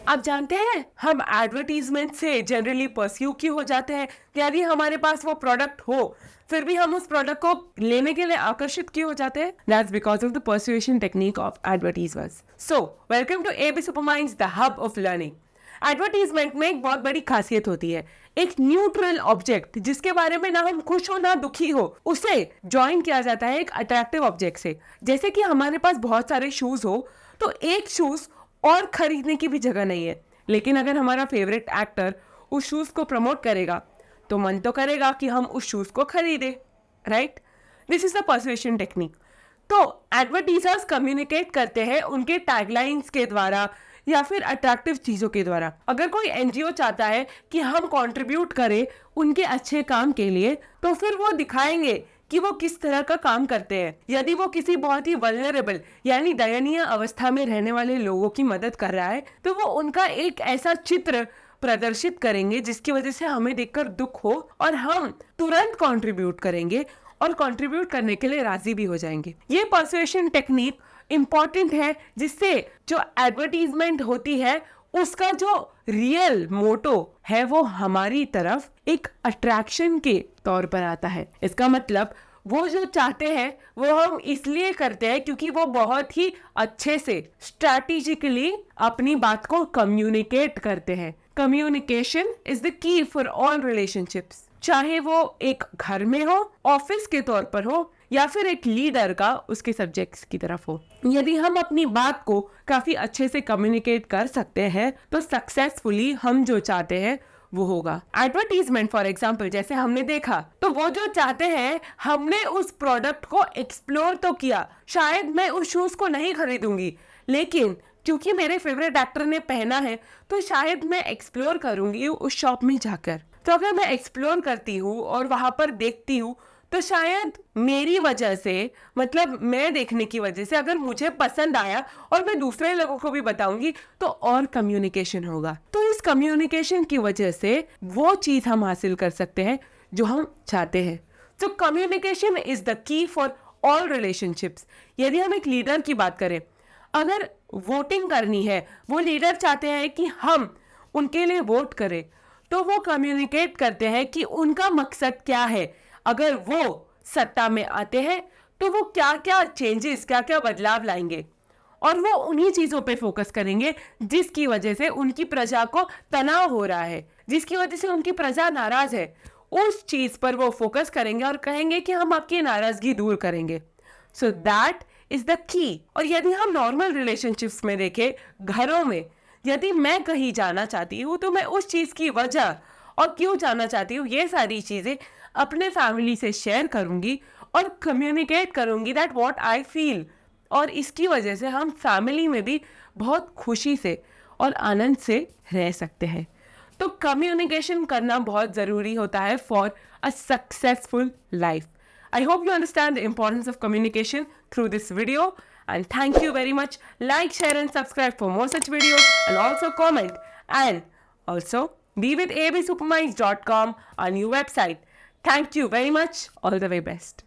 आप जानते हैं हम एडवर्टीजमेंट से जनरली परस्यू क्यों हो जाते हैं? यदि हमारे पास वो प्रोडक्ट हो फिर भी हम उस प्रोडक्ट को लेने के लिए आकर्षित क्यों हो जाते हैं? That's because of the persuasion technique of advertisers. So welcome to AB Superminds, the hub of learning. Advertisement में एक बहुत बड़ी खासियत होती है, एक न्यूट्रल ऑब्जेक्ट जिसके बारे में ना हम खुश हो ना दुखी हो, उसे ज्वाइन किया जाता है एक अट्रैक्टिव ऑब्जेक्ट से। जैसे कि हमारे पास बहुत सारे शूज हो तो एक शूज और खरीदने की भी जगह नहीं है, लेकिन अगर हमारा फेवरेट एक्टर उस शूज को प्रमोट करेगा तो मन तो करेगा कि हम उस शूज को खरीदें, right? This is the persuasion technique. तो एडवर्टीजर्स कम्युनिकेट करते हैं उनके टैगलाइंस के द्वारा या फिर अट्रैक्टिव चीजों के द्वारा। अगर कोई एनजीओ चाहता है कि हम कंट्रीब्यूट करें उनके अच्छे काम के लिए, तो फिर वो दिखाएंगे कि वो किस तरह का काम करते हैं। यदि वो किसी बहुत ही वल्नरेबल यानी दयनीय अवस्था में रहने वाले लोगों की मदद कर रहा है तो वो उनका एक ऐसा चित्र प्रदर्शित करेंगे जिसकी वजह से हमें देखकर दुख हो और हम तुरंत कंट्रीब्यूट करेंगे और कंट्रीब्यूट करने के लिए राजी भी हो जाएंगे। ये परसुएशन टेक्निक इंपॉर्टेंट है जिससे जो एडवर्टीजमेंट होती है उसका जो रियल मोटो है वो हमारी तरफ एक अट्रैक्शन के तौर पर आता है। इसका मतलब वो जो चाहते हैं वो हम इसलिए करते हैं क्योंकि वो बहुत ही अच्छे से स्ट्रैटेजिकली अपनी बात को कम्युनिकेट करते हैं। Communication is the key for all relationships, चाहे वो एक घर में हो, ऑफिस के तौर पर हो या फिर एक लीडर का उसके सब्जेक्ट्स की तरफ हो। यदि हम अपनी बात को काफी अच्छे से कम्युनिकेट कर सकते हैं तो सक्सेसफुली हम जो चाहते हैं वो होगा। एडवर्टीजमेंट फॉर एग्जाम्पल जैसे हमने देखा, तो वो जो चाहते हैं हमने उस प्रोडक्ट को एक्सप्लोर तो किया। शायद मैं उस शूज को नहीं खरीदूंगी, लेकिन क्योंकि मेरे फेवरेट एक्टर ने पहना है तो शायद मैं एक्सप्लोर करूंगी उस शॉप में जाकर। तो अगर मैं एक्सप्लोर करती हूँ और वहां पर देखती हूँ तो शायद मेरी वजह से, मतलब मैं देखने की वजह से अगर मुझे पसंद आया और मैं दूसरे लोगों को भी बताऊंगी तो और कम्युनिकेशन होगा। तो इस कम्युनिकेशन की वजह से वो चीज हम हासिल कर सकते हैं जो हम चाहते हैं। तो communication is the key for all relationships. यदि हम एक लीडर की बात करें, अगर वोटिंग करनी है, वो लीडर चाहते हैं कि हम उनके लिए वोट करें, तो वो कम्युनिकेट करते हैं कि उनका मकसद क्या है। अगर वो सत्ता में आते हैं तो वो क्या क्या चेंजेस, क्या क्या बदलाव लाएंगे और वो उन्हीं चीजों पे फोकस करेंगे जिसकी वजह से उनकी प्रजा को तनाव हो रहा है, जिसकी वजह से उनकी प्रजा नाराज है। उस चीज पर वो फोकस करेंगे और कहेंगे कि हम आपकी नाराजगी दूर करेंगे। So that is the key. और यदि हम नॉर्मल रिलेशनशिप्स में देखें, घरों में यदि मैं कहीं जाना चाहती हूँ तो मैं उस चीज की वजह और क्यों जाना चाहती हूँ ये सारी चीजें अपने फैमिली से शेयर करूंगी और कम्युनिकेट करूंगी दैट व्हाट आई फील। और इसकी वजह से हम फैमिली में भी बहुत खुशी से और आनंद से रह सकते हैं। तो कम्युनिकेशन करना बहुत ज़रूरी होता है for a successful life. I hope you understand the importance of communication through this video, and thank you very much. Like, share and subscribe for more such videos, and also comment, and also be with absuperminds.com, our new website. Thank you very much. All the very best.